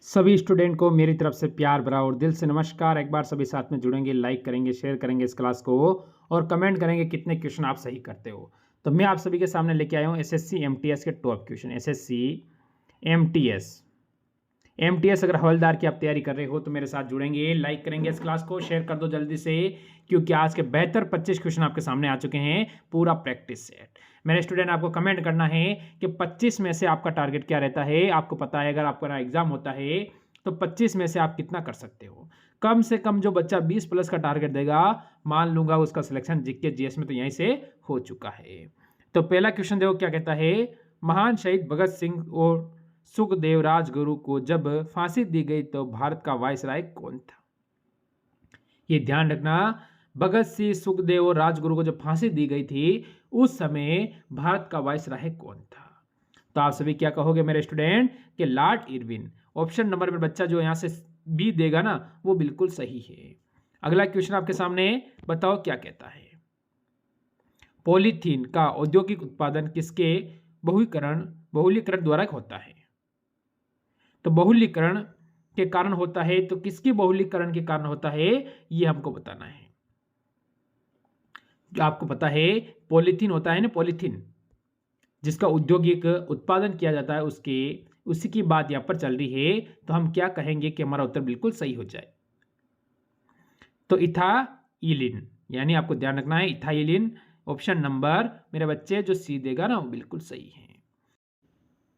सभी स्टूडेंट को मेरी तरफ से प्यार भरा और दिल से नमस्कार। एक बार सभी साथ में जुड़ेंगे, लाइक करेंगे, शेयर करेंगे इस क्लास को और कमेंट करेंगे कितने क्वेश्चन आप सही करते हो। तो मैं आप सभी के सामने लेके आया हूँ एसएससी एमटीएस के टॉप क्वेश्चन। एसएससी एमटीएस अगर हवलदार की आप तैयारी कर रहे हो तो मेरे साथ जुड़ेंगे, लाइक करेंगे इस क्लास को, शेयर कर दो जल्दी से, क्योंकि आज के बेहतर 25 क्वेश्चन आपके सामने आ चुके हैं, पूरा प्रैक्टिस सेट। मेरे स्टूडेंट, आपको कमेंट करना है कि 25 में से आपका टारगेट क्या रहता है। आपको पता है अगर आपका एग्जाम होता है तो 25 में से आप कितना कर सकते हो। कम से कम जो बच्चा 20 प्लस का टारगेट देगा, मान लूंगा उसका सिलेक्शन जीके जीएस में तो यहीं से हो चुका है। तो पहला क्वेश्चन देखो क्या कहता है। महान शहीद भगत सिंह और सुखदेव राजगुरु को जब फांसी दी गई तो भारत का वायसराय कौन था। ये ध्यान रखना, भगत सिंह, सुखदेव और राजगुरु को जब फांसी दी गई थी उस समय भारत का वायसराय कौन था। तो आप सभी क्या कहोगे मेरे स्टूडेंट कि लॉर्ड इरविन। ऑप्शन नंबर पर बच्चा जो यहां से बी देगा ना वो बिल्कुल सही है। अगला क्वेश्चन आपके सामने, बताओ क्या कहता है। पॉलीथीन का औद्योगिक उत्पादन किसके बहुलीकरण द्वारा होता है। तो बहुलीकरण के कारण होता है, तो किसके बहुलीकरण के कारण होता है ये हमको बताना है। जो आपको पता है पॉलीथीन होता है ना, पॉलीथीन जिसका औद्योगिक उत्पादन किया जाता है उसी की बात यहां पर चल रही है। तो हम क्या कहेंगे कि हमारा उत्तर बिल्कुल सही हो जाए। तो इथाइलिन, यानी आपको ध्यान रखना है इथाइलिन। ऑप्शन नंबर मेरे बच्चे जो सी देगा ना वो बिल्कुल सही है।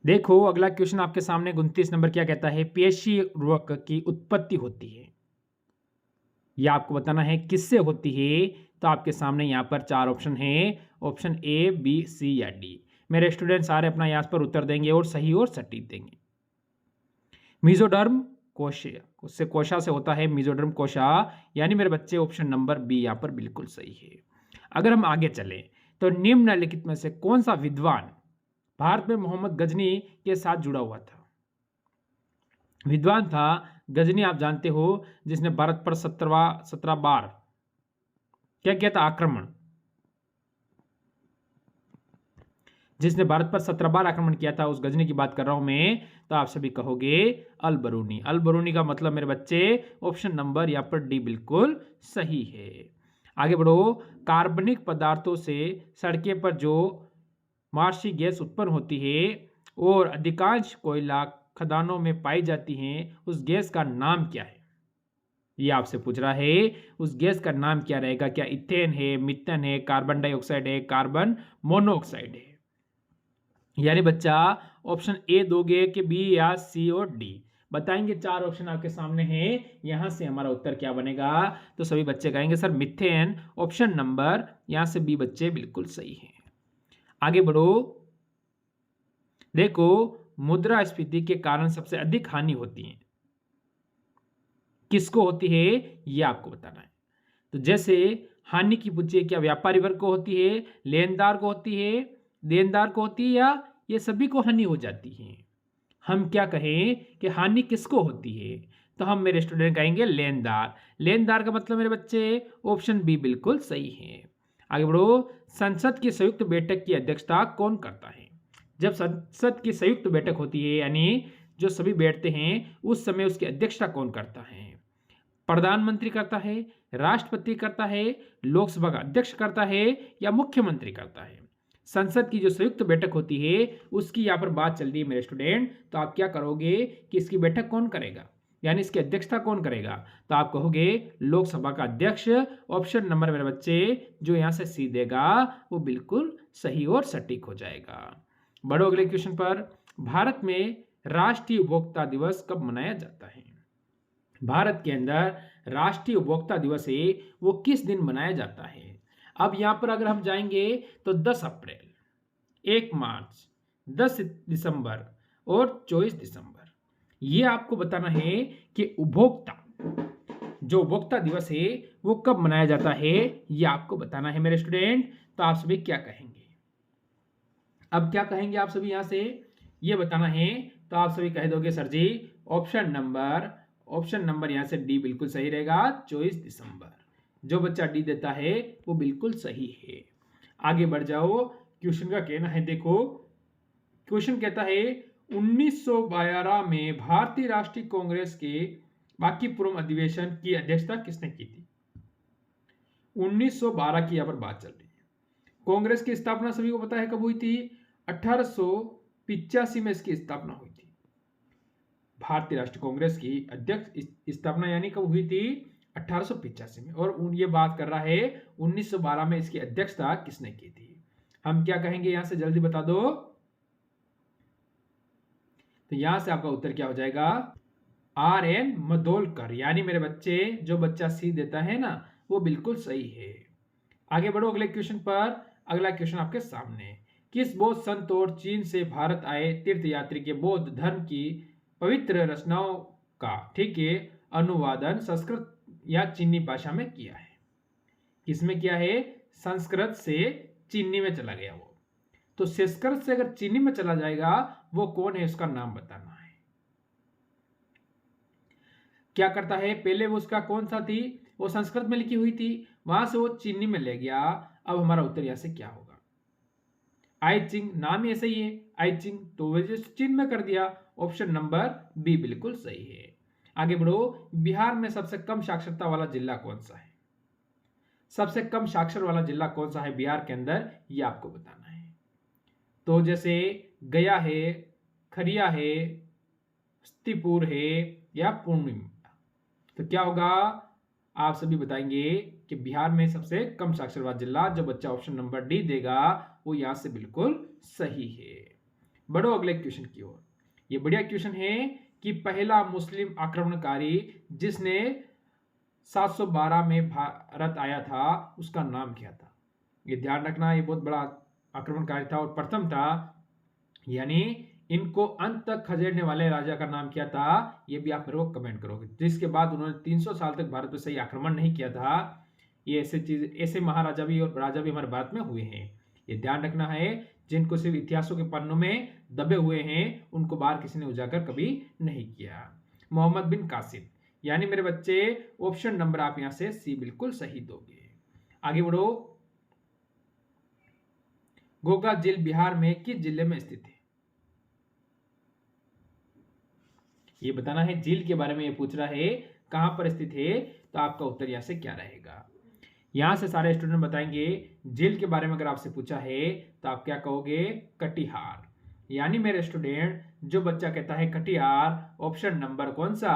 देखो अगला क्वेश्चन आपके सामने 29 नंबर क्या कहता है। पेशी रोग की उत्पत्ति होती है, यह आपको बताना है किससे होती है। तो आपके सामने यहाँ पर 4 ऑप्शन हैं, ऑप्शन ए, बी, सी या डी। मेरे स्टूडेंट सारे अपना यहाँ पर उत्तर देंगे और सही और सटीक देंगे। मीजोडर्म कोशा से होता है, मीजोडर्म कोशा, यानी मेरे बच्चे ऑप्शन नंबर बी यहाँ पर बिल्कुल सही है। अगर हम आगे चले तो निम्नलिखित में से कौन सा विद्वान भारत में मोहम्मद गजनी के साथ जुड़ा हुआ था। विद्वान था गजनी, आप जानते हो, जिसने भारत पर 17 बार क्या किया था, आक्रमण। जिसने भारत पर 17 बार आक्रमण किया था, उस गजनी की बात कर रहा हूं मैं। तो आप सभी कहोगे अल बरूनी। अल बरूनी का मतलब मेरे बच्चे ऑप्शन नंबर यहाँ पर डी बिल्कुल सही है। आगे बढ़ो। कार्बनिक पदार्थों से सड़कें पर जो मार्शी गैस उत्पन्न होती है और अधिकांश कोयला खदानों में पाई जाती हैं, उस गैस का नाम क्या है। ये आपसे पूछ रहा है उस गैस का नाम क्या रहेगा। क्या इथेन है, मीथेन है, कार्बन डाइऑक्साइड है, कार्बन मोनोऑक्साइड है। यानी बच्चा ऑप्शन ए दोगे कि बी या सी और डी बताएंगे। 4 ऑप्शन आपके सामने हैं, यहां से हमारा उत्तर क्या बनेगा। तो सभी बच्चे कहेंगे सर मिथेन। ऑप्शन नंबर यहां से बी बच्चे बिल्कुल सही है। आगे बढ़ो। देखो मुद्रास्फीति के कारण सबसे अधिक हानि होती है, किसको होती है ये आपको बताना है। तो जैसे हानि की पूछिए, क्या व्यापारी वर्ग को होती है, लेनदार को होती है, देनदार को होती है, या ये सभी को हानि हो जाती है। हम क्या कहें कि हानि किसको होती है। तो हम मेरे स्टूडेंट कहेंगे लेनदार। लेनदार का मतलब मेरे बच्चे ऑप्शन बी बिल्कुल सही है। आगे बढ़ो। संसद की संयुक्त बैठक की अध्यक्षता कौन करता है। जब संसद की संयुक्त बैठक होती है, यानी जो सभी बैठते हैं, उस समय उसकी अध्यक्षता कौन करता है। प्रधानमंत्री करता है, राष्ट्रपति करता है, लोकसभा का अध्यक्ष करता है, या मुख्यमंत्री करता है। संसद की जो संयुक्त बैठक होती है उसकी यहाँ पर बात चल रही है मेरे स्टूडेंट। तो आप क्या करोगे कि इसकी बैठक कौन करेगा, यानी इसकी अध्यक्षता कौन करेगा। तो आप कहोगे लोकसभा का अध्यक्ष। ऑप्शन नंबर मेरे बच्चे जो यहाँ से सी देगा वो बिल्कुल सही और सटीक हो जाएगा। बढ़ो अगले क्वेश्चन पर। भारत में राष्ट्रीय उपभोक्ता दिवस कब मनाया जाता है। भारत के अंदर राष्ट्रीय उपभोक्ता दिवस है वो किस दिन मनाया जाता है। अब यहां पर अगर हम जाएंगे तो 10 अप्रैल, 1 मार्च, 10 दिसंबर और 24 दिसंबर। ये आपको बताना है कि जो उपभोक्ता दिवस है वो कब मनाया जाता है, ये आपको बताना है मेरे स्टूडेंट। तो आप सभी क्या कहेंगे। अब क्या कहेंगे आप सभी यहां से ये बताना है। तो आप सभी कह दोगे सर जी ऑप्शन नंबर यहां से डी बिल्कुल सही रहेगा, 24 दिसंबर। जो बच्चा डी देता है वो बिल्कुल सही है। आगे बढ़ जाओ। क्वेश्चन का कहना है, देखो क्वेश्चन कहता है 1912 में भारतीय राष्ट्रीय कांग्रेस के बाकी पूर्व अधिवेशन की अध्यक्षता किसने की थी? 1912 की यहां पर बात चल रही है। कांग्रेस की स्थापना सभी को पता है कब हुई थी? 1885 में इसकी स्थापना हुई थी। भारतीय राष्ट्रीय कांग्रेस की अध्यक्ष स्थापना यानी कब हुई थी? 1885 में। और ये बात कर रहा है 1912 में इसकी अध्यक्षता किसने की थी? हम क्या कहेंगे यहां से, जल्दी बता दो। तो यहां से आपका उत्तर क्या हो जाएगा? RN मदोलकर। यानी मेरे बच्चे जो बच्चा सी देता है ना वो बिल्कुल सही है। आगे बढ़ो अगले क्वेश्चन पर। अगला क्वेश्चन आपके सामने, किस बौद्ध संत और चीन से भारत आए तीर्थयात्री के बौद्ध धर्म की पवित्र रचनाओं का, ठीक है, अनुवादन संस्कृत या चीनी भाषा में किया है? किसमें किया है? संस्कृत से चीनी में चला गया वो। तो संस्कृत से अगर चीनी में चला जाएगा वो कौन है, उसका नाम बताना है। क्या करता है, पहले वो उसका कौन सा थी, वो संस्कृत में लिखी हुई थी, वहां से वो चीनी में ले गया। अब हमारा उत्तर यहां से क्या होगा? आई चिंग, नाम ऐसे ही है आई चिंग, तो वजह से चीन में कर दिया। ऑप्शन नंबर बी बिल्कुल सही है। आगे बढ़ो, बिहार में सबसे कम साक्षरता वाला जिला कौन सा है? सबसे कम साक्षर वाला जिला कौन सा है बिहार के अंदर, ये आपको बताना है। तो जैसे गया है, खरिया है, स्तिपुर है या पूर्णिमा, तो क्या होगा? आप सभी बताएंगे कि बिहार में सबसे कम साक्षर वाला जिला, जो बच्चा ऑप्शन नंबर डी देगा वो यहां से बिल्कुल सही है। बढ़ो अगले क्वेश्चन की ओर। ये बढ़िया क्वेश्चन है कि पहला मुस्लिम आक्रमणकारी जिसने 712 में भारत आया था उसका नाम क्या था? ये ध्यान रखना, ये बहुत बड़ा आक्रमणकारी था और प्रथम था, यानी इनको अंत तक खदेड़ने वाले राजा का नाम क्या था? ये भी आप मेरे को कमेंट करोगे। जिसके बाद उन्होंने 300 साल तक भारत पर सही आक्रमण नहीं किया था। ये ऐसे चीज, ऐसे महाराजा भी और राजा भी हमारे भारत में हुए हैं, ये ध्यान रखना है। जिनको सिर्फ इतिहासों के पन्नों में दबे हुए हैं उनको बाहर किसी ने उजागर कभी नहीं किया। मोहम्मद बिन कासिम, यानी मेरे बच्चे ऑप्शन नंबर आप यहां से सी बिल्कुल सही दोगे। आगे बढ़ो, घोघा झील बिहार में किस जिले में स्थित है? ये बताना है, झील के बारे में ये पूछ रहा है कहां पर स्थित है, तो आपका उत्तर यहां से क्या रहेगा? यहां से सारे स्टूडेंट बताएंगे झील के बारे में अगर आपसे पूछा है तो आप क्या कहोगे? कटिहार। यानी मेरे स्टूडेंट जो बच्चा कहता है कटिहार, ऑप्शन नंबर कौन सा?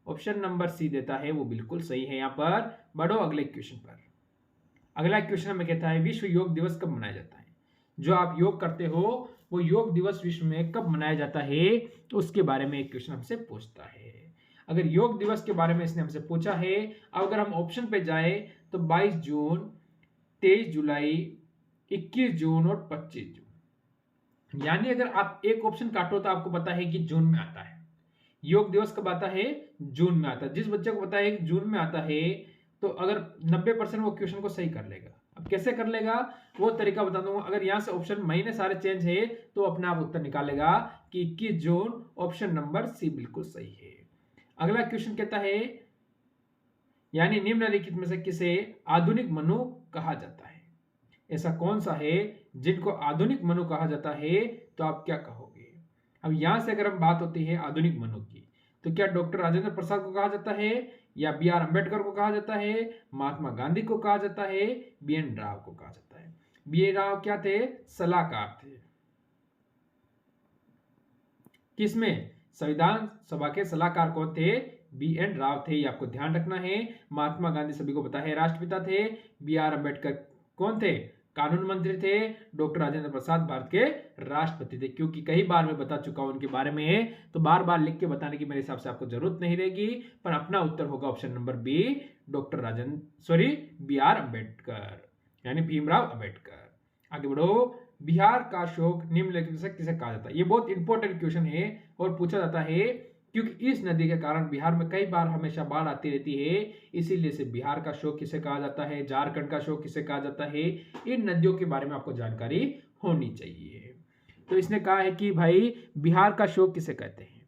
ऑप्शन नंबर सी देता है, वो बिल्कुल सही है। यहां पर बढ़ो अगले क्वेश्चन पर। अगला क्वेश्चन में कहता है विश्व योग दिवस कब मनाया जाता है? जो आप योग करते हो वो योग दिवस विश्व में कब मनाया जाता है, उसके बारे में एक क्वेश्चन हमसे पूछता है। अगर योग दिवस के बारे में इसने हमसे पूछा है, अगर हम ऑप्शन पे जाए तो 22 जून, 23 जुलाई, 21 जून और 25 जून। यानी अगर आप एक ऑप्शन काटो तो आपको पता है कि जून में आता है। योग दिवस कब आता है? जून में आता है। जिस बच्चे को पता है कि जून में आता है तो अगर 90% वो क्वेश्चन को सही कर लेगा। अब कैसे कर लेगा वो तरीका बता दूंगा। अगर यहां से ऑप्शन महीने सारे चेंज है तो अपने आप उत्तर निकालेगा कि 21 जून, ऑप्शन नंबर सी बिल्कुल सही है। अगला क्वेश्चन कहता है यानी निम्नलिखित में से किसे आधुनिक मनु कहा जाता है? ऐसा कौन सा है जिनको आधुनिक मनु कहा जाता है, तो आप क्या कहोगे? अब यहां से अगर हम बात होती है आधुनिक मनु की, तो क्या डॉक्टर राजेंद्र प्रसाद को कहा जाता है, या BR अम्बेडकर को कहा जाता है, महात्मा गांधी को कहा जाता है, BN राव को कहा जाता है? BN राव क्या थे? सलाहकार थे। किसमें? संविधान सभा के सलाहकार कौन थे? BN राव थे, ये आपको ध्यान रखना है। महात्मा गांधी सभी को पता है राष्ट्रपिता थे। BR अम्बेडकर कौन थे? कानून मंत्री थे। डॉक्टर राजेंद्र प्रसाद भारत के राष्ट्रपति थे। क्योंकि कई बार मैं बता चुका हूं उनके बारे में, तो बार बार लिख के बताने की मेरे हिसाब से आपको जरूरत नहीं रहेगी। पर अपना उत्तर होगा option number B, BR Ambedkar, यानी भीमराव अम्बेडकर। आगे बढ़ो, बिहार का शोक निम्नलिखित से किसे कहा जाता है? ये बहुत इंपॉर्टेंट क्वेश्चन है और पूछा जाता है क्योंकि इस नदी के कारण बिहार में कई बार हमेशा बाढ़ आती रहती है। इसीलिए से बिहार का शोक किसे कहा जाता है, झारखंड का शोक किसे कहा जाता है, इन नदियों के बारे में आपको जानकारी होनी चाहिए। तो इसने कहा है कि भाई बिहार का शोक किसे कहते हैं?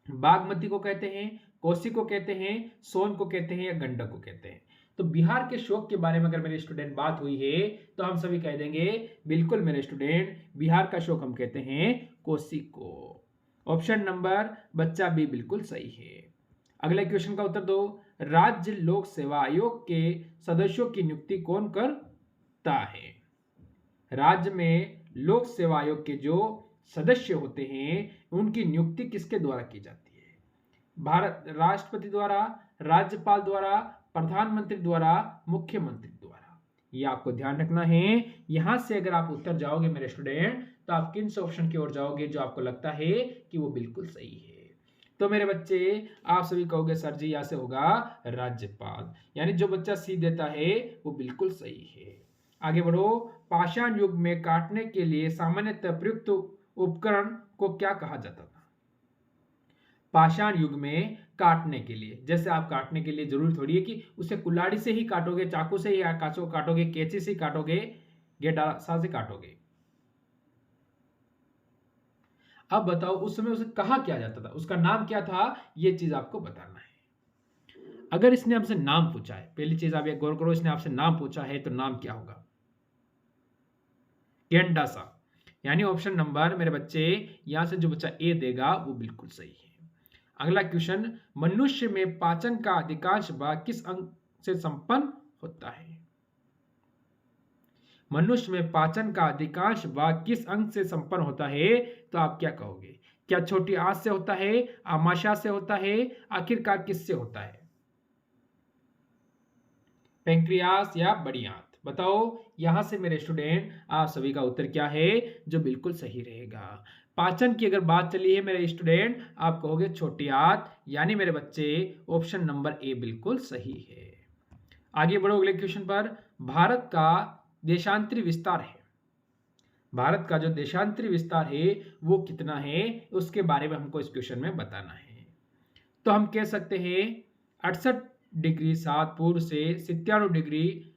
बागमती को कहते हैं, कोसी को कहते हैं, सोन को कहते हैं, या गंडक को कहते हैं? तो बिहार के शोक के बारे में अगर मेरे स्टूडेंट बात हुई है तो हम सभी कह देंगे बिल्कुल मेरे स्टूडेंट, बिहार का शोक हम कहते हैं कोशिको। ऑप्शन नंबर बच्चा बी बिल्कुल सही है। अगले क्वेश्चन का उत्तर दो। राज्य लोक सेवा आयोग के सदस्यों की नियुक्ति कौन करता है? राज्य में लोक सेवा आयोग के जो सदस्य होते हैं उनकी नियुक्ति किसके द्वारा की जाती है? भारत राष्ट्रपति द्वारा, राज्यपाल द्वारा, प्रधानमंत्री द्वारा, मुख्यमंत्री द्वारा। ये आपको ध्यान रखना है। यहां से अगर आप उत्तर जाओगे मेरे स्टूडेंट तो आप किन से ऑप्शन की ओर जाओगे जो आपको लगता है कि वो बिल्कुल सही है? तो मेरे बच्चे आप सभी कहोगे सर जी यहां से होगा राज्यपाल, यानी जो बच्चा सी देता है वो बिल्कुल सही है। आगे बढ़ो। पाषाण युग में काटने के लिए सामान्यतः प्रयुक्त उपकरण को क्या कहा जाता था? पाषाण युग में काटने के लिए, जैसे आप काटने के लिए जरूरी थोड़ी है कि उसे कुल्हाड़ी से ही काटोगे, चाकू से ही काटोगे, कैंची से काटोगे, गेंडासा से काटोगे। अब बताओ उस समय उसे कहा क्या जाता था, उसका नाम क्या था, यह चीज आपको बताना है। अगर इसने आपसे नाम पूछा है, पहली चीज आप ये गौर करो, इसने आपसे नाम पूछा है तो नाम क्या होगा? गेंडासा। यानी ऑप्शन नंबर मेरे बच्चे यहां से जो बच्चा ए देगा वो बिल्कुल सही है। अगला क्वेश्चन, मनुष्य में पाचन का अधिकांश भाग किस अंग से संपन्न होता है? मनुष्य में पाचन का अधिकांश भाग किस अंग से संपन्न होता है? तो आप क्या कहोगे? क्या छोटी आंत से होता है, आमाशय से होता है, आखिरकार किससे होता है? पेंक्रियास या बड़ी आंत? बताओ यहां से मेरे स्टूडेंट आप सभी का उत्तर क्या है जो बिल्कुल सही रहेगा? पाचन की अगर बात चली है मेरे स्टूडेंट आप कहोगे छोटी आंत, यानी मेरे बच्चे ऑप्शन नंबर ए बिल्कुल सही है। आगे बढ़ो अगले क्वेश्चन पर। भारत का देशांतरी विस्तार है, भारत का जो देशांतरी विस्तार है वो कितना है उसके बारे में हमको इस क्वेश्चन में बताना है। तो हम कह सकते हैं 68 डिग्री 7 पूर्व से 97 डिग्री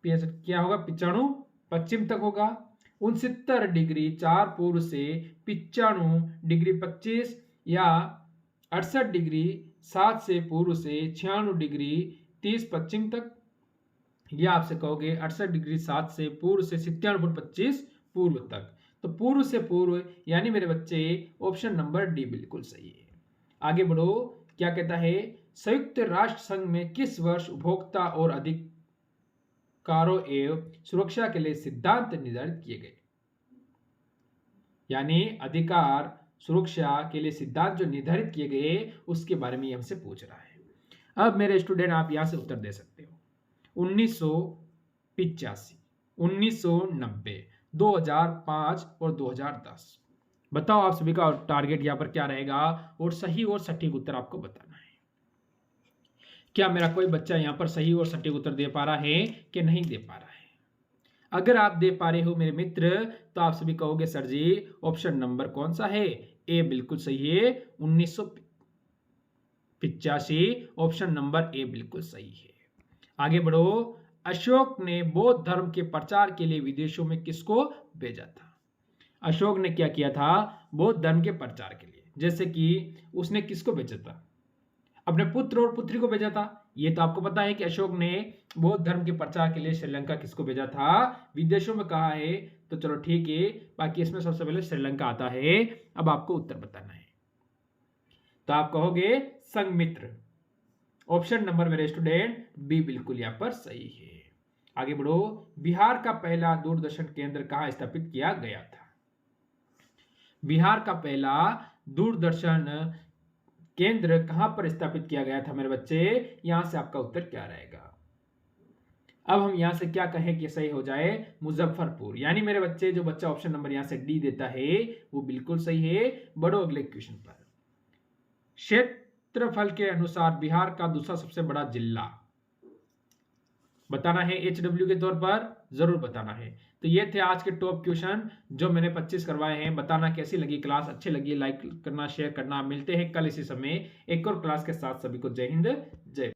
क्या होगा 95 पश्चिम तक होगा, 69 डिग्री 4 पूर्व से 95 डिग्री 25 या 68 डिग्री 7 से पूर्व से 96 डिग्री 30 पश्चिम तक, या आपसे कहोगे 68 डिग्री 7 से पूर्व से 97.25 पूर्व तक। तो पूर्व से पूर्व यानी मेरे बच्चे ऑप्शन नंबर डी बिल्कुल सही है। आगे बढ़ो। क्या कहता है? संयुक्त राष्ट्र संघ में किस वर्ष उपभोक्ता और अधिकारों एवं सुरक्षा के लिए सिद्धांत निर्धारित किए गए? यानी अधिकार सुरक्षा के लिए सिद्धांत जो निर्धारित किए गए उसके बारे में हमसे पूछ रहा है। अब मेरे स्टूडेंट आप यहां से उत्तर दे सकते हो 1985, 1990, 2005 और 2010। बताओ आप सभी का टारगेट यहां पर क्या रहेगा और सही और सटीक उत्तर आपको बताना है। क्या मेरा कोई बच्चा यहां पर सही और सटीक उत्तर दे पा रहा है कि नहीं दे पा रहा है? अगर आप दे पा रहे हो मेरे मित्र तो आप सभी कहोगे सर जी ऑप्शन नंबर कौन सा है? ए बिल्कुल सही है, 1985 ऑप्शन नंबर ए बिल्कुल सही है। आगे बढ़ो। अशोक ने बौद्ध धर्म के प्रचार के लिए विदेशों में किसको भेजा था? अशोक ने क्या किया था बौद्ध धर्म के प्रचार के लिए? जैसे कि उसने किसको भेजा था? अपने पुत्र और पुत्री को भेजा था। ये तो आपको पता है कि अशोक ने बौद्ध धर्म के प्रचार के लिए श्रीलंका किसको भेजा था? विदेशों में कहा है। तो चलो ठीक है, बाकी इसमें सबसे पहले श्रीलंका आता है। अब आपको उत्तर बताना है। तो आप कहोगे संघमित्र। ऑप्शन नंबर मेरे स्टूडेंट बी बिल्कुल यहां पर सही है। आगे बढ़ो। बिहार का पहला दूरदर्शन केंद्र कहां स्थापित किया गया था? बिहार का पहला दूरदर्शन केंद्र कहां पर स्थापित किया गया था मेरे बच्चे? यहां से आपका उत्तर क्या रहेगा? अब हम यहां से क्या कहें कि सही हो जाए? मुजफ्फरपुर। यानी मेरे बच्चे जो बच्चा ऑप्शन नंबर यहां से डी देता है वो बिल्कुल सही है। बढ़ो अगले क्वेश्चन पर। क्षेत्रफल के अनुसार बिहार का दूसरा सबसे बड़ा जिला बताना है। HW के तौर पर जरूर बताना है। तो ये थे आज के टॉप क्वेश्चन जो मैंने 25 करवाए हैं। बताना कैसी लगी क्लास, अच्छी लगी लाइक करना, शेयर करना। मिलते हैं कल इसी समय एक और क्लास के साथ। सभी को जय हिंद, जय।